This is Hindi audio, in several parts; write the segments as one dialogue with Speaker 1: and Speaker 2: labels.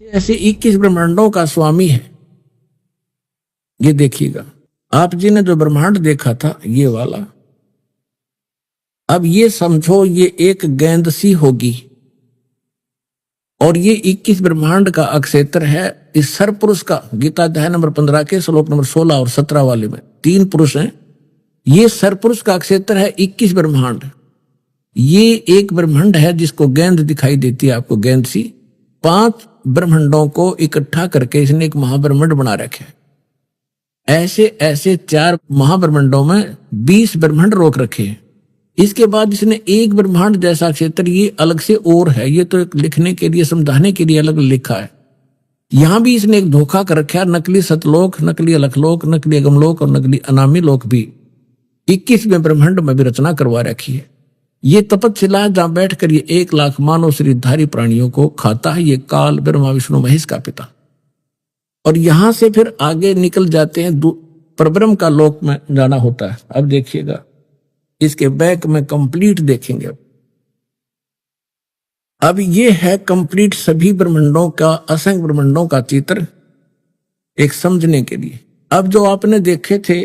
Speaker 1: ऐसे 21 ब्रह्मांडों का स्वामी है। ये देखिएगा, आप जी ने जो ब्रह्मांड देखा था ये वाला, अब ये समझो ये एक गेंद सी होगी और ये 21 ब्रह्मांड का अक्षेत्र है। इस सरपुरुष का गीता अध्याय नंबर 15 के श्लोक नंबर 16 और 17 वाले में 3 पुरुष हैं। ये सरपुरुष का अक्षेत्र है 21 ब्रह्मांड। ये एक ब्रह्मांड है जिसको गेंद दिखाई देती है आपको, गेंद सी। 5 ब्रह्मांडों को इकट्ठा करके इसने एक महाब्रह्मांड बना रखे। ऐसे ऐसे 4 महाब्रह्मांडों में 20 ब्रह्मांड रोक रखे। इसके बाद इसने एक ब्रह्मांड जैसा क्षेत्र ये अलग से और है, ये तो एक लिखने के लिए समझाने के लिए अलग लिखा है। यहां भी इसने एक धोखा कर रखा है, नकली सतलोक, नकली अलखलोक, नकली अगमलोक और नकली अनामी लोक भी 21वें ब्रह्मांड में भी रचना करवा रखी है। ये तपस्शिला जहां बैठकर ये 1 लाख मानव शरीरधारी प्राणियों को खाता है, ये काल ब्रह्मा विष्णु महेश का पिता। और यहां से फिर आगे निकल जाते हैं, परब्रह्म का लोक में जाना होता है। अब देखिएगा, इसके बैक में कंप्लीट देखेंगे। अब ये है कंप्लीट सभी ब्रह्मांडों का, असंख्य ब्रह्मांडों का चित्र एक समझने के लिए। अब जो आपने देखे थे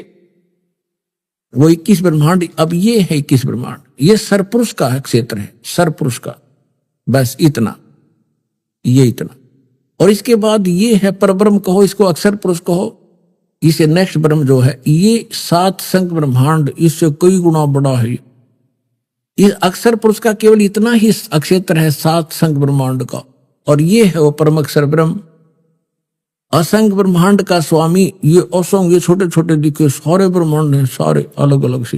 Speaker 1: वो 21 ब्रह्मांड, अब ये है 21 ब्रह्मांड। ये सरपुरुष का क्षेत्र है, सरपुरुष का, बस इतना, ये इतना। और इसके बाद ये है परब्रह्म कहो, इसको अक्षर पुरुष कहो। इसे नेक्स्ट ब्रह्म जो है ये 7 संख्य ब्रह्मांड, इससे कई गुना बड़ा है। ये अक्षर पुरुष का केवल इतना ही अक्षेत्र है 7 संख्य ब्रह्मांड का, और ये है वो परम अक्षर ब्रह्म। असंख्य ब्रह्मांड का स्वामी ये असंग, ये छोटे छोटे दिखे सारे ब्रह्मांड हैं, सारे अलग अलग से।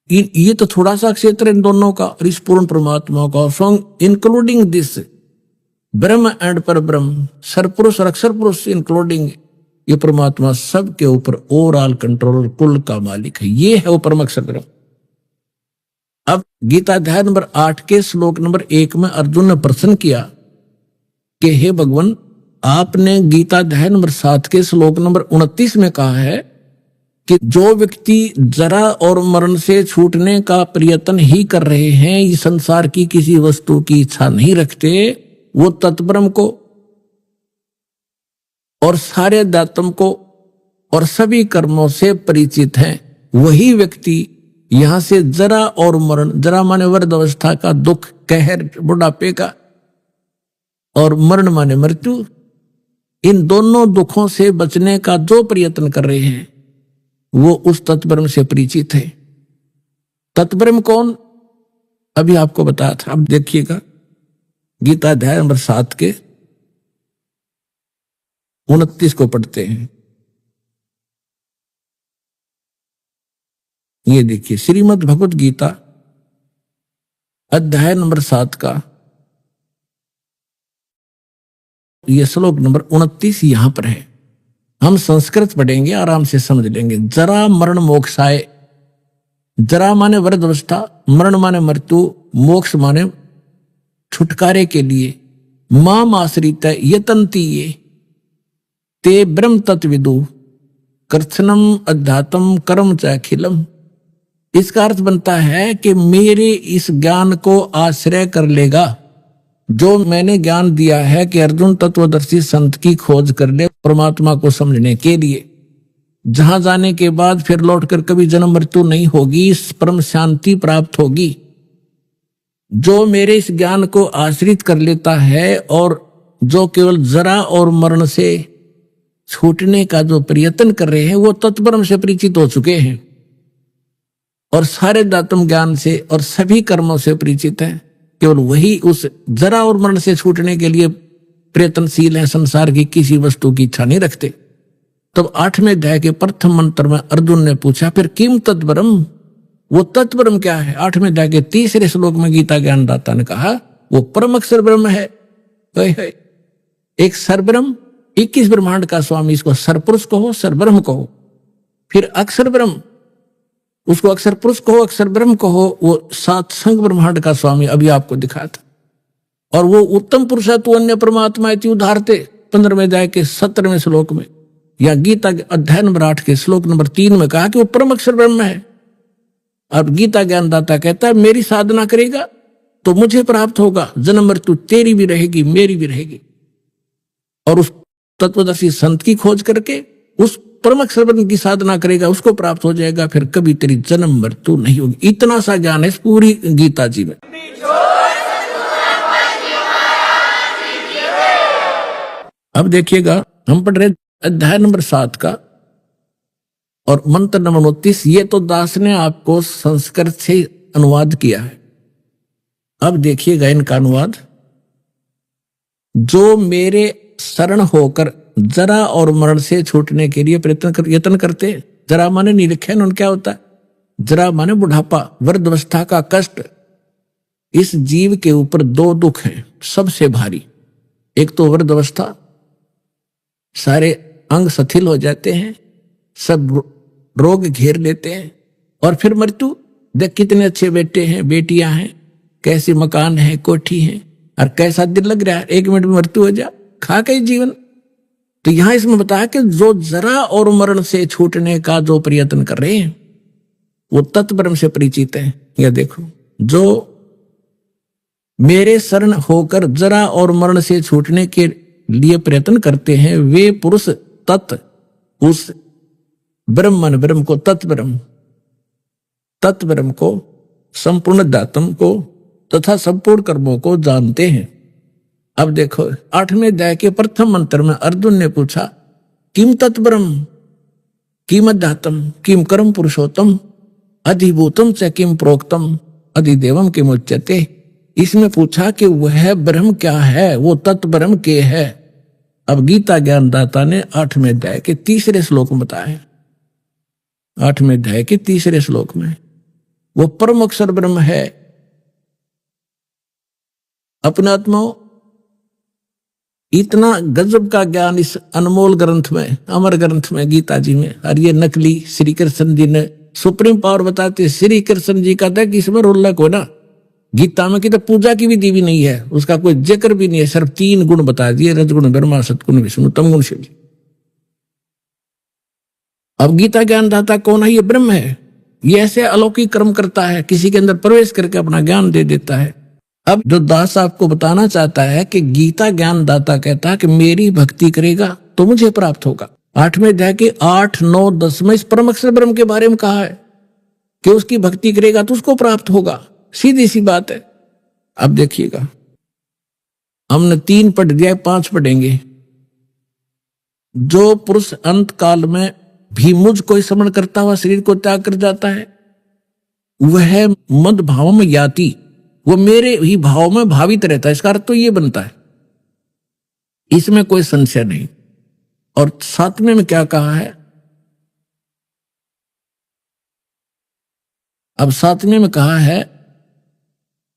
Speaker 1: ये तो थोड़ा सा क्षेत्र इन दोनों का, और इस पूर्ण परमात्मा का असंग इंक्लूडिंग दिस ब्रह्म एंड पर ब्रह्म, सरपुरुष और अक्षर पुरुष इंक्लूडिंग ये परमात्मा सबके ऊपर ओवरऑल कंट्रोलर, कुल का मालिक है। ये है वो परम अक्षर ब्रह्म। अब गीता अध्याय नंबर 8 के श्लोक नंबर 1 में अर्जुन ने प्रश्न किया कि हे भगवान, आपने गीता अध्याय नंबर 7 के श्लोक नंबर 29 में कहा है कि जो व्यक्ति जरा और मरण से छूटने का प्रयत्न ही कर रहे हैं, इस संसार की किसी वस्तु की इच्छा नहीं रखते, वो तत्ब्रह्म को और सारे अध्यात्म को और सभी कर्मों से परिचित हैं, वही व्यक्ति यहां से जरा और मरण, जरा माने वृद्ध अवस्था का दुख, कहर बुढ़ापे का, और मरण माने मृत्यु, इन दोनों दुखों से बचने का जो प्रयत्न कर रहे हैं वो उस तत्ब्रह्म से परिचित है। तत्ब्रह्म कौन, अभी आपको बताया था। अब देखिएगा गीता अध्याय नंबर 7 के 29 को पढ़ते हैं। ये देखिए, श्रीमद् भगवत गीता अध्याय नंबर 7 का ये श्लोक नंबर 29 यहां पर है। हम संस्कृत पढ़ेंगे, आराम से समझ लेंगे। जरा मरण मोक्षाय, जरा माने वृद्ध अवस्था, मरण माने मृत्यु, मोक्ष माने छुटकारे के लिए, माम आश्रित यतन्ति ये ते ब्रह्म तत्विदु कृत्स्नम अध्यात्म कर्म च अखिलम। इसका अर्थ बनता है कि मेरे इस ज्ञान को आश्रय कर लेगा, जो मैंने ज्ञान दिया है कि अर्जुन तत्वदर्शी संत की खोज कर ले परमात्मा को समझने के लिए, जहां जाने के बाद फिर लौटकर कभी जन्म मृत्यु नहीं होगी, इस परम शांति प्राप्त होगी। जो मेरे इस ज्ञान को आश्रित कर लेता है और जो केवल जरा और मरण से छूटने का जो प्रयत्न कर रहे हैं, वो तत्ब्रह्म से परिचित हो चुके हैं और सारे दातम ज्ञान से और सभी कर्मों से परिचित हैं। केवल वही उस जरा और मरण से छूटने के लिए प्रयत्नशील है, संसार की किसी वस्तु की इच्छा नहीं रखते। तब 8वें अध्याय के प्रथम मंत्र में अर्जुन ने पूछा, फिर किम तत्ब्रह्म, वो तत्ब्रह्म क्या है? 8वें अध्याय के 3रे श्लोक में गीता ज्ञानदाता ने कहा वो परम अक्षर ब्रह्म है। एक सरब्रह्म, 21 ब्रह्मांड का स्वामी, इसको सरपुरुष कहो, सरब्रह्म कहो। फिर अक्षर ब्रह्म, उसको अक्षर पुरुष कहो, अक्षर ब्रह्म कहो, वो 7 संख्य ब्रह्मांड का स्वामी अभी आपको दिखाया था। और वो उत्तम पुरुष है तू अन्य परमात्मा इति उदाहरते, 15वें अध्याय के 17वें श्लोक में, या गीता के अध्याय नंबर 8 के श्लोक नंबर 3 में कहा कि वो परम अक्षर ब्रह्म है। अब गीता ज्ञानदाता कहता है मेरी साधना करेगा तो मुझे प्राप्त होगा, जन्म मृत्यु तेरी भी रहेगी, मेरी भी रहेगी। और उस तत्वदर्शी संत की खोज करके उस परम अक्षर ब्रह्म की साधना करेगा, उसको प्राप्त हो जाएगा, फिर कभी तेरी जन्म मृत्यु नहीं होगी। इतना सा ज्ञान है इस पूरी गीता जी में। अब देखिएगा, हम पढ़ रहे अध्याय नंबर 7 का और मंत्र नंबर 29। ये तो दास ने आपको संस्कृत से अनुवाद किया है। अब देखिएगा इनका अनुवाद। जो मेरे शरण होकर जरा और मरण से छूटने के लिए यत्न करते। जरा माने नहीं लिखे इन्होंने, क्या होता है जरा माने बुढ़ापा, वृद्धावस्था का कष्ट। इस जीव के ऊपर 2 दुख हैं सबसे भारी। एक तो वृद्धावस्था, सारे अंग शिथिल हो जाते हैं, सब रोग घेर लेते हैं। और फिर मृत्यु, देख कितने अच्छे बेटे हैं, बेटियां हैं, कैसे मकान है, कोठी है, और कैसा दिल लग रहा है, 1 मिनट में मृत्यु हो जा, खा के जीवन। तो यहां इसमें बताया कि जो जरा और मरण से छूटने का जो प्रयत्न कर रहे हैं वो तत्परम से परिचित है। यह देखो, जो मेरे शरण होकर जरा और मरण से छूटने के लिए प्रयत्न करते हैं वे पुरुष तत् उस ब्रह्मन ब्रह्म को, तत्ब्रह्म को, संपूर्ण दातम को तथा संपूर्ण कर्मों को जानते हैं। अब देखो 8वें अध्याय के प्रथम मंत्र में अर्जुन ने पूछा, किम तत्ब्रह्म किम अध्यात्म किम कर्म पुरुषोत्तम अधिभूतम च किम प्रोक्तम अधिदेवम किम उच्यते। इसमें पूछा कि वह ब्रह्म क्या है, वो तत्ब्रह्म के है। अब गीता ज्ञानदाता ने 8वें अध्याय के 3रे श्लोक में बताया। 8वें अध्याय के 3रे श्लोक में वो परम अक्षर ब्रह्म है। अपने आत्मा इतना गजब का ज्ञान इस अनमोल ग्रंथ में, अमर ग्रंथ में, गीता जी में। और ये नकली श्री कृष्ण जी ने सुप्रीम पावर बताते। श्री कृष्ण जी का था कि इसमें रोलक हो ना, गीता में की तो पूजा की विधि भी नहीं है, उसका कोई जिक्र भी नहीं है, सिर्फ 3 गुण बता दिए, रजगुण ब्रह्मा, सतगुण विष्णु, तमगुण शिव। अब गीता ज्ञानदाता कौन है? ये ब्रह्म है। ये ऐसे अलौकिक कर्म करता है, किसी के अंदर प्रवेश करके अपना ज्ञान दे देता है। अब जो दास आपको बताना चाहता है कि गीता ज्ञानदाता कहता है कि मेरी भक्ति करेगा तो मुझे प्राप्त होगा। 8वें अध्याय के 8, 9, 10 में इस परम अक्षर ब्रह्म के बारे में कहा है कि उसकी भक्ति करेगा तो उसको प्राप्त होगा। सीधी सी बात है। अब देखिएगा, हमने 3 पढ़ दिया, 5 पढ़ेंगे। जो पुरुष अंत काल में भी मुझ को स्मरण करता हुआ शरीर को त्याग कर जाता है वह मद भाव में याति, वो मेरे ही भाव में भावित रहता है। इसका अर्थ तो ये बनता है, इसमें कोई संशय नहीं। और 7वें में क्या कहा है? अब 7वें में कहा है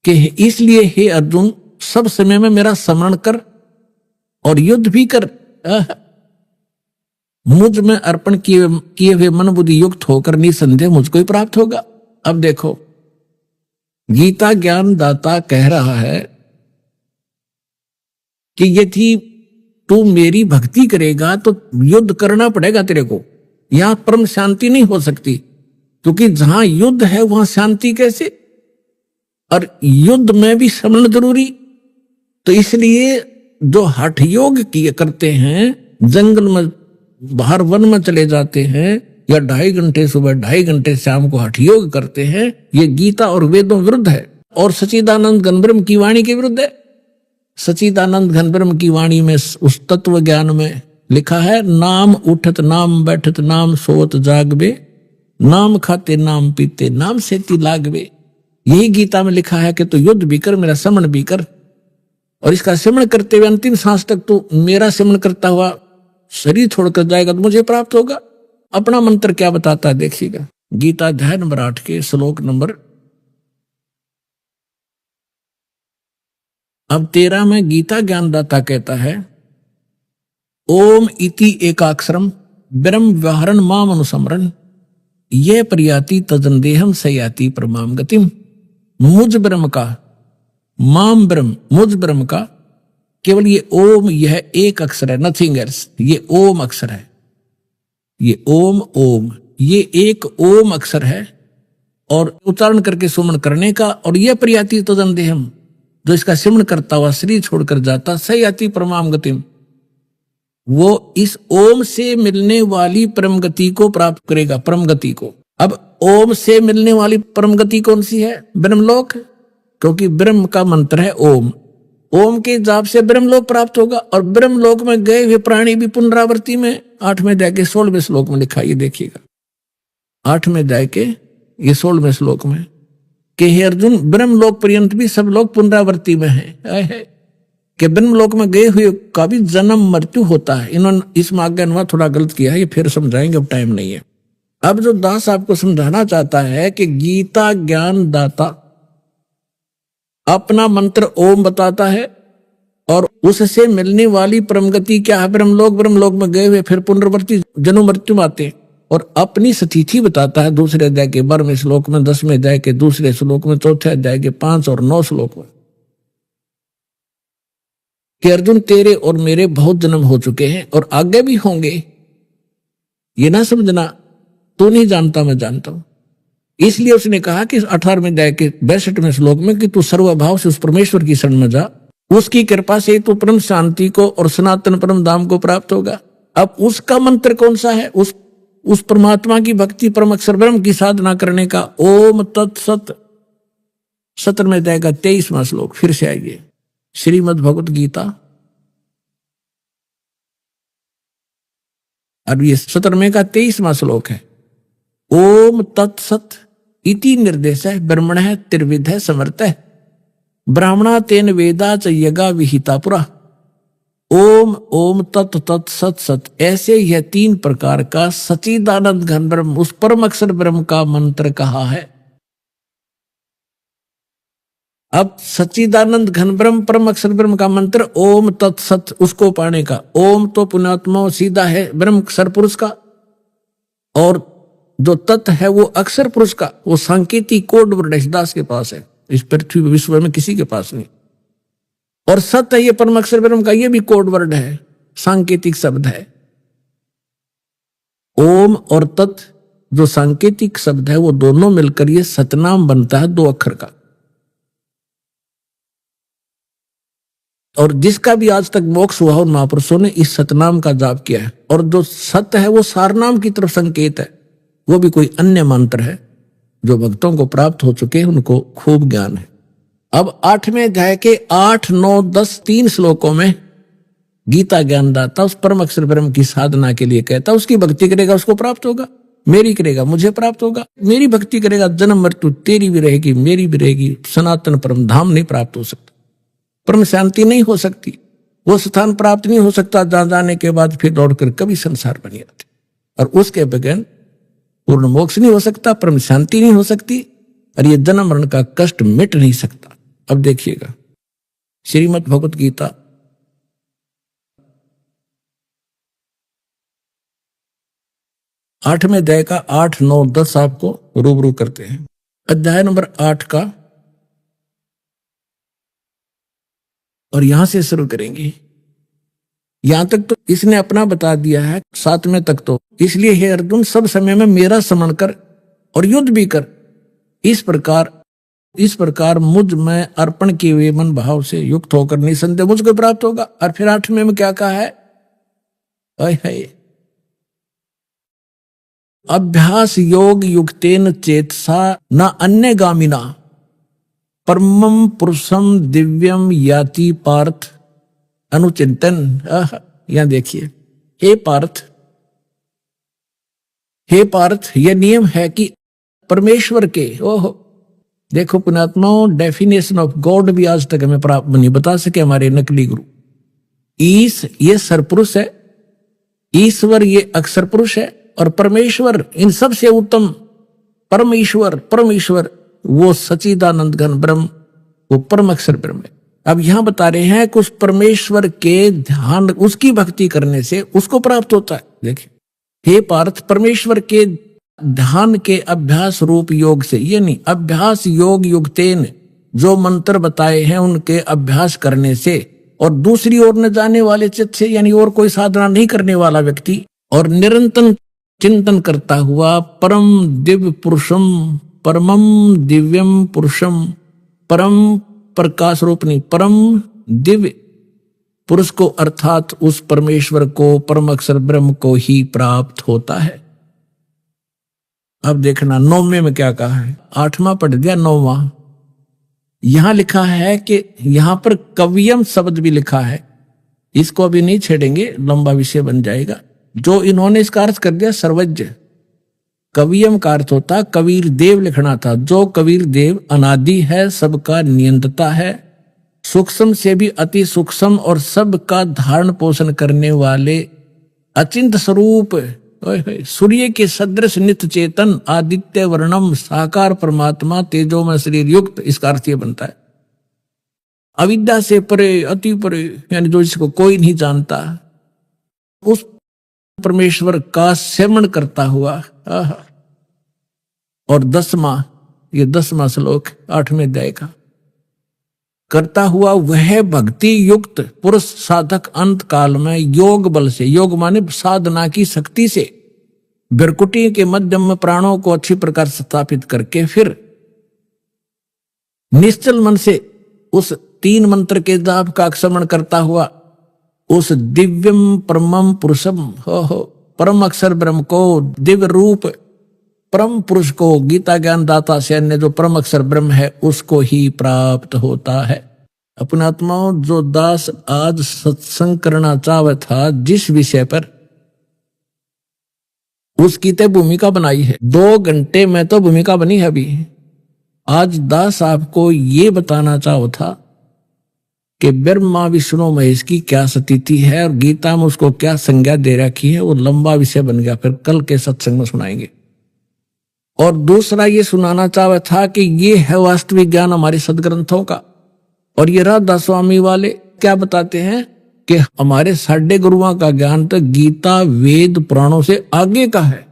Speaker 1: कि इसलिए हे अर्जुन सब समय में मेरा स्मरण कर और युद्ध भी कर, मुझ में अर्पण किए हुए मन बुद्धि युक्त होकर निसंदेह मुझको ही प्राप्त होगा। अब देखो, गीता ज्ञान दाता कह रहा है कि यदि तू मेरी भक्ति करेगा तो युद्ध करना पड़ेगा तेरे को। यहां परम शांति नहीं हो सकती, क्योंकि जहां युद्ध है वहां शांति कैसे? और युद्ध में भी स्मरण जरूरी। तो इसलिए जो हठ योग किए करते हैं, जंगल में बाहर वन में चले जाते हैं, या 2.5 घंटे सुबह 2.5 घंटे शाम को हठ योग करते हैं, ये गीता और वेदों विरुद्ध है और सच्चिदानंद घनब्रह्म की वाणी के विरुद्ध है। सच्चिदानंद घनब्रह्म की वाणी में उस तत्व ज्ञान में लिखा है, नाम उठत नाम बैठत नाम सोत जागबे, नाम खाते नाम पीते नाम सेती लागबे। यही गीता में लिखा है कि तू युद्ध भी कर, मेरा स्मरण भी कर, और इसका स्मरण करते हुए अंतिम सांस तक तू मेरा स्मरण करता हुआ शरीर छोड़कर जाएगा तो मुझे प्राप्त होगा। अपना मंत्र क्या बताता है देखिएगा। गीता अध्याय नंबर 8 के श्लोक नंबर अब 13 में गीता ज्ञानदाता कहता है, ओम इति एकाक्षरम ब्रह्म व्यवहारन माम अनुसमरन ये प्रयाति तजन देहम सयाति परमाम गतिम। मुझ ब्रह्म का, माम ब्रह्म, मुझ ब्रह्म का केवल ये ओम, यह एक अक्षर है, नथिंग एल्स। ये ओम अक्षर है, ये ओम, ओम, ये एक ओम अक्षर है। और उच्चारण करके सुमन करने का, और यह प्रयाति तजन देहम, जो इसका सिमरण करता हुआ शरीर छोड़कर जाता, सयाति परमाम गतिम, वो इस ओम से मिलने वाली परम गति को प्राप्त करेगा, परम गति को। अब ओम से मिलने वाली परम गति कौन सी है? ब्रह्मलोक, क्योंकि ब्रह्म का मंत्र है ओम। ओम के जाप से ब्रह्मलोक प्राप्त होगा, और ब्रह्मलोक में गए हुए प्राणी भी पुनरावृत्ति में 8वें अध्याय के 16वें श्लोक में लिखा, ये देखिएगा 8वें अध्याय के ये 16वें श्लोक में कि हे अर्जुन, ब्रह्मलोक पर्यंत भी सब लोग पुनरावृत्ति में है कि ब्रह्मलोक में गए हुए का भी जन्म मृत्यु होता है। इन्होंने इसमें आगे अनुवाद थोड़ा गलत किया है, ये फिर समझाएंगे, अब टाइम नहीं है। अब जो दास आपको समझाना चाहता है कि गीता ज्ञान दाता अपना मंत्र ओम बताता है, और उससे मिलने वाली परम गति क्या है? ब्रह्मलोक। ब्रह्मलोक में गए हुए फिर पुनरावृत्ति जन्म मृत्यु आते, और अपनी स्थिति बताता है दूसरे अध्याय के 12वें श्लोक में, 10वें अध्याय के दूसरे श्लोक में, चौथे अध्याय के 5 और 9 श्लोक में कि अर्जुन तेरे और मेरे बहुत जन्म हो चुके हैं और आगे भी होंगे। ये ना समझना तू नहीं जानता मैं जानता हूं। इसलिए उसने कहा कि 18वें अध्याय के 62वें श्लोक में कि तू सर्वभाव से उस परमेश्वर की शरण में जा, उसकी कृपा से तू परम शांति को और सनातन परम धाम को प्राप्त होगा। अब उसका मंत्र कौन सा है? उस परमात्मा की भक्ति, परम अक्षर ब्रह्म की साधना करने का। ओम तत्सत 17वें अध्याय का 23वां श्लोक, फिर से आइए श्रीमद् भगवत गीता, अब ये 17वें का 23वां श्लोक है। ओम तत्सत इति निर्देश है ब्रह्मण है त्रिविध है समर्थ है ब्राह्मणा तेन वेदा च यगा विहिता पुरा। ओम ओम तत् तत् सत सत, ऐसे यह 3 प्रकार का सच्चिदानंद घन ब्रह्म, उस परम अक्षर ब्रह्म का मंत्र कहा है। अब सच्चिदानंद घन ब्रह्म परम अक्षर ब्रह्म का मंत्र ओम तत्सत, उसको पाने का। ओम तो पुण्यात्मा सीधा है ब्रह्म अक्षर पुरुष का, और जो तत् है वो अक्षर पुरुष का, वो सांकेतिक कोड वर्ड दास के पास है, इस पृथ्वी विश्व में किसी के पास नहीं। और सत्य ये परम अक्षर ब्रह्म का, ये भी कोड वर्ड है, सांकेतिक शब्द है। ओम और तत् जो सांकेतिक शब्द है, वो दोनों मिलकर ये सतनाम बनता है 2 अक्षर का। और जिसका भी आज तक मोक्ष हुआ उन महापुरुषों ने इस सतनाम का जाप किया है। और जो सत्य है वो सारनाम की तरफ संकेत है, वो भी कोई अन्य मंत्र है। जो भक्तों को प्राप्त हो चुके हैं उनको खूब ज्ञान है। अब 8वें अध्याय के 8, 9, 10 3 श्लोकों में गीता ज्ञानदाता उस परम अक्षर ब्रह्म की साधना के लिए कहता, उसकी भक्ति करेगा उसको प्राप्त होगा, मेरी करेगा मुझे प्राप्त होगा, मेरी भक्ति करेगा जन्म मृत्यु तेरी भी रहेगी मेरी भी रहेगी, सनातन परम धाम नहीं प्राप्त हो सकता, परम शांति नहीं हो सकती, वो स्थान प्राप्त नहीं हो सकता जहां जाने के बाद फिर दौड़कर कभी संसार बन जाते, और उसके बगैर पूर्ण मोक्ष नहीं हो सकता, परम शांति नहीं हो सकती, और ये जन्म मरण का कष्ट मिट नहीं सकता। अब देखिएगा श्रीमद् भगवत गीता 8वें अध्याय का 8, 9, 10 आपको रूबरू करते हैं। अध्याय नंबर 8 का, और यहां से शुरू करेंगे। यहां तक तो इसने अपना बता दिया है, 7वें तक तो, इसलिए हे अर्जुन सब समय में मेरा स्मरण कर और युद्ध भी कर। इस प्रकार मुझ में अर्पण किए हुए मन भाव से युक्त होकर निसंदेह मुझको प्राप्त होगा। और फिर 8वें में क्या कहा है? अभ्यास योग युक्तेन चेतसा न अन्य गामिना परमं पुरुषम दिव्यम याति पार्थ अनुचिंतन। यहां देखिए, हे पार्थ यह नियम है कि परमेश्वर के, ओहो देखो पुण्यात्माओं, डेफिनेशन ऑफ गॉड भी आज तक हमें प्राप्त नहीं बता सके हमारे नकली गुरु। ईश ये सरपुरुष है, ईश्वर ये अक्षर पुरुष है, और परमेश्वर इन सब से उत्तम परमेश्वर वो सच्चिदानंद घन ब्रह्म, वो परम अक्षर ब्रह्म है। अब यहां बता रहे हैं कि उस परमेश्वर के ध्यान, उसकी भक्ति करने से उसको प्राप्त होता है। देखिए, हे पार्थ परमेश्वर के ध्यान के अभ्यास रूप योग से, ये नहीं अभ्यास योग युक्तेन, जो मंत्र बताए हैं उनके अभ्यास करने से, और दूसरी ओर न जाने वाले चित्त से, यानी और कोई साधना नहीं करने वाला व्यक्ति, और निरंतर चिंतन करता हुआ परम दिव्य पुरुषम, परमम दिव्यम पुरुषम, परम प्रकाश रूप नहीं, परम दिव्य पुरुष को अर्थात उस परमेश्वर को, परम अक्षर ब्रह्म को ही प्राप्त होता है। अब देखना 9वें में क्या कहा है, 8वां पढ़ दिया, 9वां यहां लिखा है कि यहां पर कवियम शब्द भी लिखा है, इसको अभी नहीं छेड़ेंगे, लंबा विषय बन जाएगा। जो इन्होंने इसका अर्थ कर दिया सर्वज्ञ। कवियम का अर्थ होता कबीर देव लिखना था। जो कबीर देव अनादि है, सबका नियंत्रता है, सूक्ष्म से भी अति सूक्ष्म और सबका धारण पोषण करने वाले अचिंत स्वरूप, सूर्य के सदृश नित्य चेतन, आदित्य वर्णम साकार परमात्मा, तेजो में शरीर युक्त, इसका अर्थ ये बनता है अविद्या से परे, अति परे, यानी जो इसको कोई नहीं जानता, उस परमेश्वर का सेवन करता हुआ। और 10वां, ये 10वां श्लोक 8वें अध्याय का, करता हुआ वह भक्ति युक्त पुरुष साधक अंत काल में योग बल से, योग माने साधना की शक्ति से, बिरकुटी के मध्यम में प्राणों को अच्छी प्रकार स्थापित करके फिर निश्चल मन से उस 3 मंत्र के जाप का स्मरण करता हुआ उस दिव्यम परमम पुरुषम, हो परम अक्षर ब्रह्म को, दिव्य रूप परम पुरुष को, गीता ज्ञान दाता से अन्य जो परम अक्षर ब्रह्म है उसको ही प्राप्त होता है। अपने आत्माओं, जो दास आज सत्संग करना चाहता था जिस विषय पर, उसकी तो भूमिका बनाई है। 2 घंटे में तो भूमिका बनी है अभी। आज दास आपको ये बताना चाहो था कि ब्रह्मा विष्णु महेश की क्या स्थिति है और गीता में उसको क्या संज्ञा दे रखी है, वो लंबा विषय बन गया, फिर कल के सत्संग में सुनाएंगे। और दूसरा ये सुनाना चाहा था कि ये है वास्तविक ज्ञान हमारे सदग्रंथों का। और ये राधा स्वामी वाले क्या बताते हैं कि हमारे साढ़े गुरुओं का ज्ञान तो गीता वेद पुराणों से आगे का है।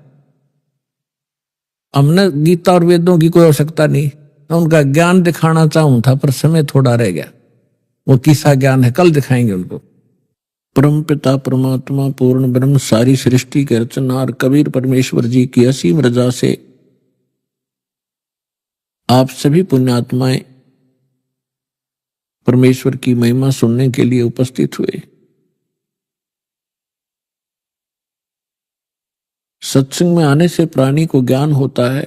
Speaker 1: हमने गीता और वेदों की कोई आवश्यकता नहीं, उनका ज्ञान दिखाना चाहूं था पर समय थोड़ा रह गया। वो किसा ज्ञान है, कल दिखाएंगे उनको। परम पिता परमात्मा पूर्ण ब्रह्म सारी सृष्टि के रचनहार कबीर परमेश्वर जी की असीम रजा से आप सभी पुण्यात्माएं परमेश्वर की महिमा सुनने के लिए उपस्थित हुए। सत्संग में आने से प्राणी को ज्ञान होता है,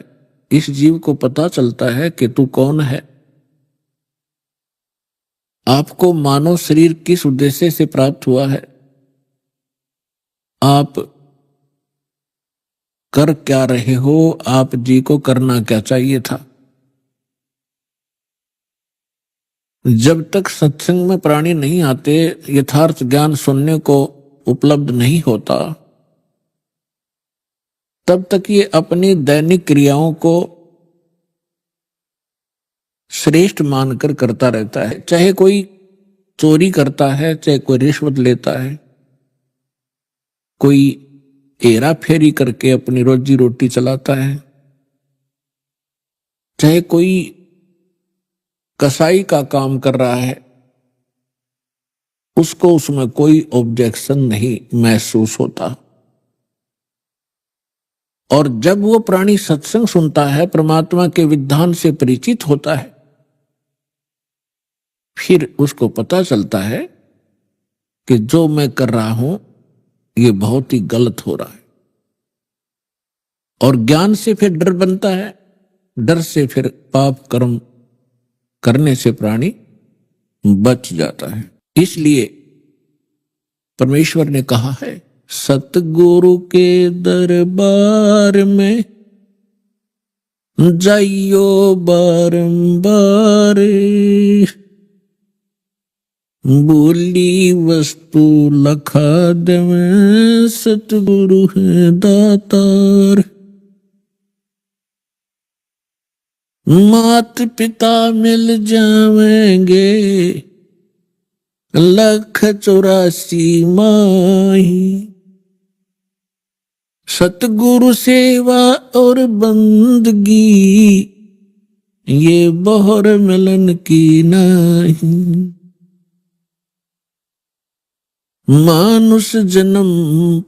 Speaker 1: इस जीव को पता चलता है कि तू कौन है। आपको मानव शरीर किस उद्देश्य से प्राप्त हुआ है, आप कर क्या रहे हो, आप जी को करना क्या चाहिए था। जब तक सत्संग में प्राणी नहीं आते, यथार्थ ज्ञान सुनने को उपलब्ध नहीं होता, तब तक ये अपनी दैनिक क्रियाओं को श्रेष्ठ मानकर करता रहता है। चाहे कोई चोरी करता है, चाहे कोई रिश्वत लेता है, कोई हेरा फेरी करके अपनी रोजी रोटी चलाता है, चाहे कोई कसाई का काम कर रहा है, उसको उसमें कोई ऑब्जेक्शन नहीं महसूस होता। और जब वो प्राणी सत्संग सुनता है, परमात्मा के विधान से परिचित होता है, फिर उसको पता चलता है कि जो मैं कर रहा हूं ये बहुत ही गलत हो रहा है। और ज्ञान से फिर डर बनता है, डर से फिर पाप कर्म करने से प्राणी बच जाता है। इसलिए परमेश्वर ने कहा है, सतगुरु के दरबार में जाइयो बारंबार, बोली वस्तु लखा देवे, सतगुरु है दातार। मात पिता मिल जावेंगे, 1,84 माही, सतगुरु सेवा और बंदगी ये बहुर मिलन की नहीं। मानुष जन्म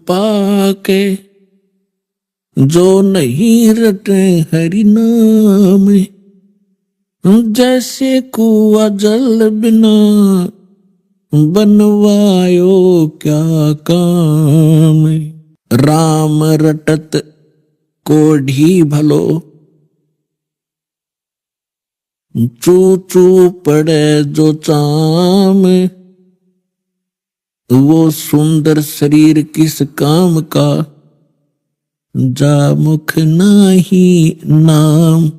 Speaker 1: पाके जो नहीं रटे हरि नाम, जैसे कुआ जल बिना बनवायो क्या काम, राम रटत कोढ़ी भलो, चू चू पड़े जो चाम, वो सुंदर शरीर किस काम का, जा मुख नाही नाम।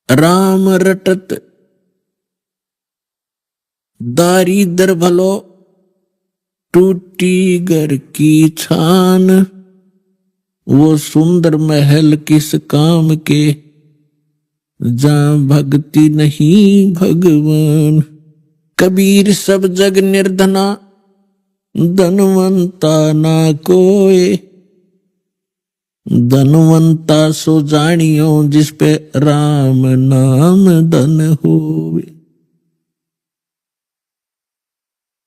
Speaker 1: राम रटत दारिद्र भलो, टूटी घर की छान, वो सुंदर महल किस काम के, जहाँ भक्ति नहीं भगवान। कबीर सब जग निर्धना, धनवंता ना कोय, धनवंता सो जानियो जिस पे राम नाम धन होवे।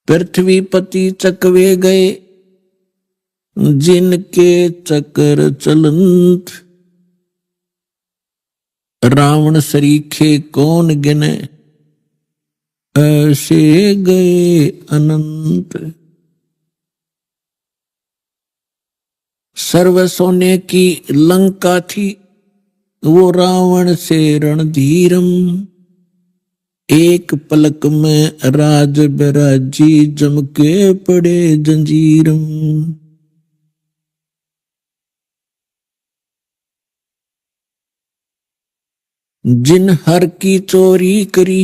Speaker 1: पृथ्वीपति चकवे गए, जिनके चक्र चलंत, रावण सरीखे कौन गिने, ऐसे गए अनंत। सर्व सोने की लंका थी, वो रावण से रणधीरम, एक पलक में राज बिराजी, जम के पड़े जंजीरम। जिन हर की चोरी करी,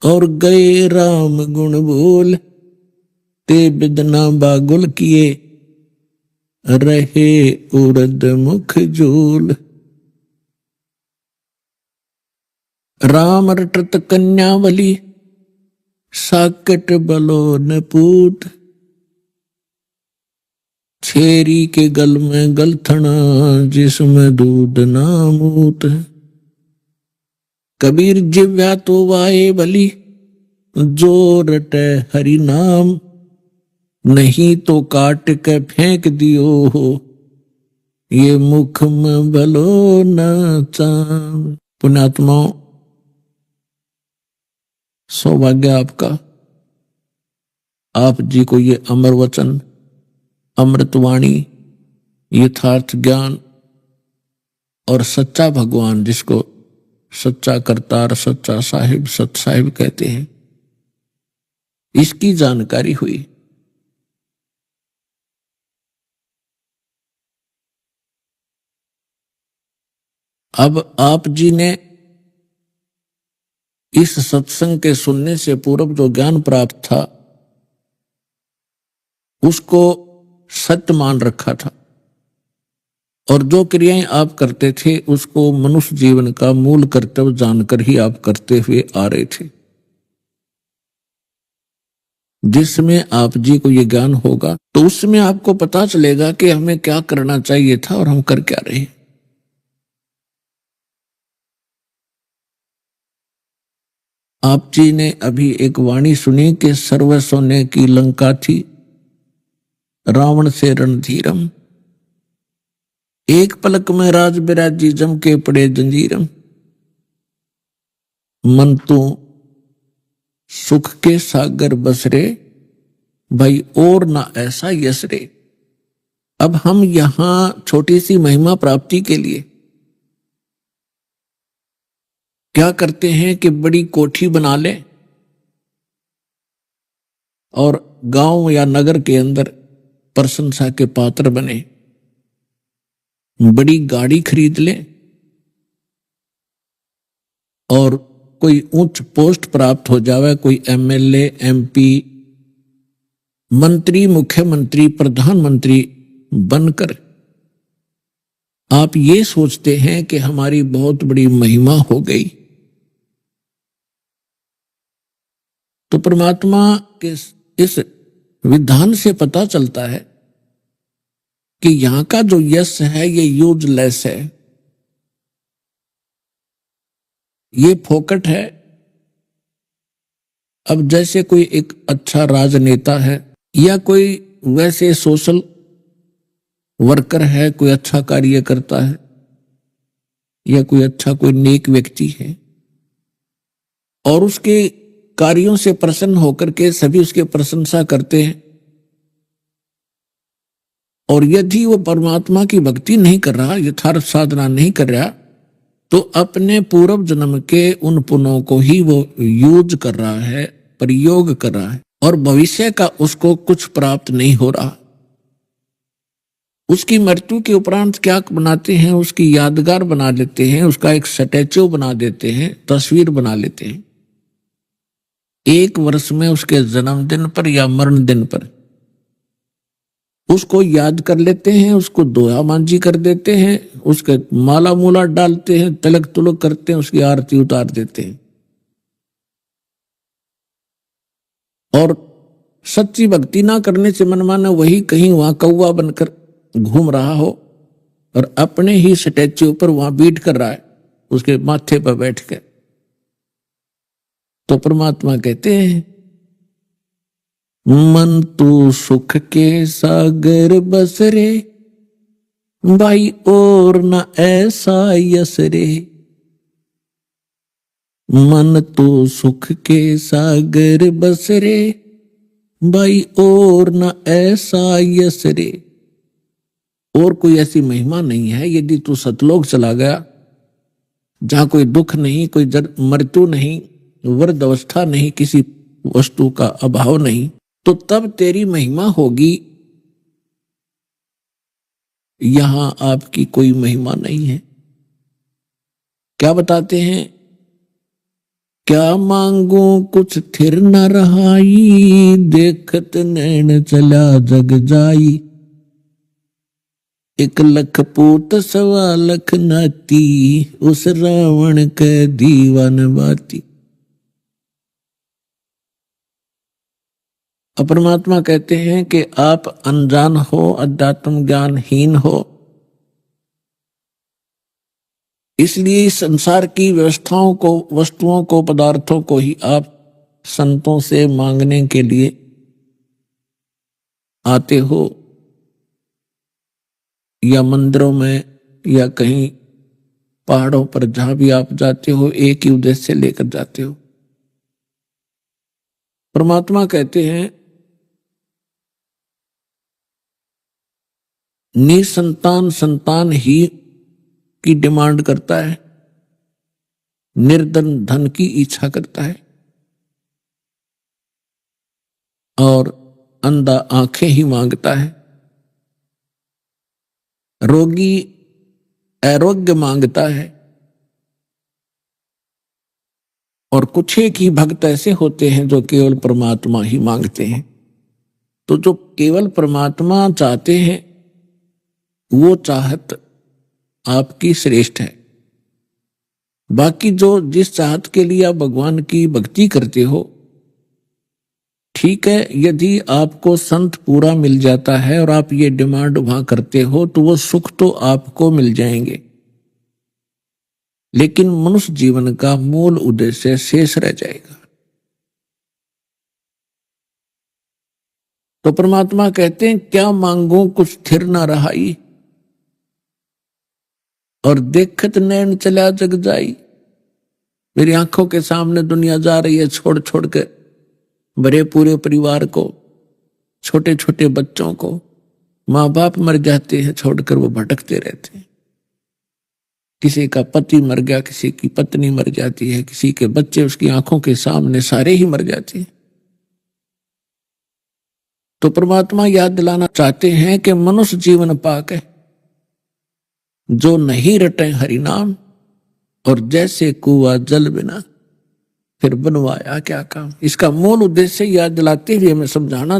Speaker 1: और गए राम गुण बोल, ते बिदना बागुल किए, रहे उर्द मुख जोल। राम रटत कन्यावली, साकट बलो न पूत, छेरी के गल में गलथना, जिसमें दूध ना मूत। कबीर जिव्या तो वाए भली, जो रटे हरि नाम, नहीं तो काट के फेंक दियो हो, ये मुख में भलो न चाम। पुण्यात्माओं, सौभाग्य आपका, आप जी को ये अमर वचन, अमृतवाणी, यथार्थ ज्ञान और सच्चा भगवान, जिसको सच्चा करतार, सच्चा साहिब, सत साहिब कहते हैं, इसकी जानकारी हुई। अब आप जी ने इस सत्संग के सुनने से पूर्व जो ज्ञान प्राप्त था, उसको सत्य मान रखा था, और जो क्रियाएं आप करते थे उसको मनुष्य जीवन का मूल कर्तव्य जानकर ही आप करते हुए आ रहे थे। जिसमें आप जी को ये ज्ञान होगा तो उसमें आपको पता चलेगा कि हमें क्या करना चाहिए था और हम कर क्या रहे। आप जी ने अभी एक वाणी सुनी कि सर्व सोने की लंका थी, रावण से रणधीरम, एक पलक में राज बिराजी, जम के पड़े जंजीरम। मन तो सुख के सागर बसरे, भाई और ना ऐसा यश रे। अब हम यहां छोटी सी महिमा प्राप्ति के लिए क्या करते हैं कि बड़ी कोठी बना ले और गांव या नगर के अंदर प्रशंसा के पात्र बने, बड़ी गाड़ी खरीद ले और कोई उच्च पोस्ट प्राप्त हो जावे, कोई एमएलए, एमपी, मंत्री, मुख्यमंत्री, प्रधानमंत्री बनकर आप ये सोचते हैं कि हमारी बहुत बड़ी महिमा हो गई। तो परमात्मा के इस विधान से पता चलता है कि यहां का जो यश है ये यूजलेस है, ये फोकट है। अब जैसे कोई एक अच्छा राजनेता है या कोई वैसे सोशल वर्कर है, कोई अच्छा कार्य करता है या कोई अच्छा कोई नेक व्यक्ति है और उसके कार्यों से प्रसन्न होकर के सभी उसकी प्रशंसा करते हैं। और यदि वो परमात्मा की भक्ति नहीं कर रहा, यथार्थ साधना नहीं कर रहा, तो अपने पूर्व जन्म के उन पुण्यों को ही वो यूज कर रहा है, प्रयोग कर रहा है, और भविष्य का उसको कुछ प्राप्त नहीं हो रहा। उसकी मृत्यु के उपरांत क्या बनाते हैं, उसकी यादगार बना लेते हैं, उसका एक स्टैच्यू बना देते हैं, तस्वीर बना लेते हैं। 1 वर्ष में उसके जन्मदिन पर या मरण दिन पर उसको याद कर लेते हैं, उसको दोया मांझी कर देते हैं, उसके माला मूला डालते हैं, तिलक तुलक करते हैं, उसकी आरती उतार देते हैं। और सच्ची भक्ति ना करने से मनमाना वही कहीं वहां कौवा बनकर घूम रहा हो और अपने ही स्टैच्यू पर वहां बीट कर रहा है, उसके माथे पर बैठ कर। तो परमात्मा कहते हैं, मन तू सुख के सागर बस रे, भाई और न ऐसा यस रे। मन तू सुख के सागर बस रे, भाई और न ऐसा यस रे। और कोई ऐसी महिमा नहीं है। यदि तू सतलोक चला गया, जहां कोई दुख नहीं, कोई मृत्यु नहीं, वृद्ध अवस्था नहीं, किसी वस्तु का अभाव नहीं, तो तब तेरी महिमा होगी। यहां आपकी कोई महिमा नहीं है। क्या बताते हैं, क्या मांगू कुछ थिर न रहाई, देखत नैन चला जग जाई। 1 लख पूत 1.25 लख नाती, उस रावण के दीवान बाती। परमात्मा कहते हैं कि आप अनजान हो, अध्यात्म ज्ञानहीन हो, इसलिए इस संसार की व्यवस्थाओं को, वस्तुओं को, पदार्थों को ही आप संतों से मांगने के लिए आते हो, या मंदिरों में या कहीं पहाड़ों पर जहां भी आप जाते हो, एक ही उद्देश्य से लेकर जाते हो। परमात्मा कहते हैं, निसंतान संतान ही की डिमांड करता है, निर्धन धन की इच्छा करता है, और अंधा आंखें ही मांगता है, रोगी आरोग्य मांगता है, और कुछ एक ही भक्त ऐसे होते हैं जो केवल परमात्मा ही मांगते हैं। तो जो केवल परमात्मा चाहते हैं, वो चाहत आपकी श्रेष्ठ है। बाकी जो जिस चाहत के लिए आप भगवान की भक्ति करते हो, ठीक है, यदि आपको संत पूरा मिल जाता है और आप ये डिमांड वहां करते हो, तो वो सुख तो आपको मिल जाएंगे, लेकिन मनुष्य जीवन का मूल उद्देश्य शेष रह जाएगा। तो परमात्मा कहते हैं, क्या मांगू कुछ स्थिर ना रहाई, और देखत नैन चला जग जाई। मेरी आंखों के सामने दुनिया जा रही है, छोड़ छोड़ के बड़े पूरे परिवार को, छोटे छोटे बच्चों को, माँ बाप मर जाते हैं, छोड़कर वो भटकते रहते हैं। किसी का पति मर गया, किसी की पत्नी मर जाती है, किसी के बच्चे उसकी आंखों के सामने सारे ही मर जाते हैं। तो परमात्मा याद दिलाना चाहते हैं कि मनुष्य जीवन पाक है, जो नहीं रटे हरि नाम, और जैसे कुआं जल बिना, फिर बनवाया क्या काम। इसका मूल उद्देश्य याद दिलाते हुए मैं समझाना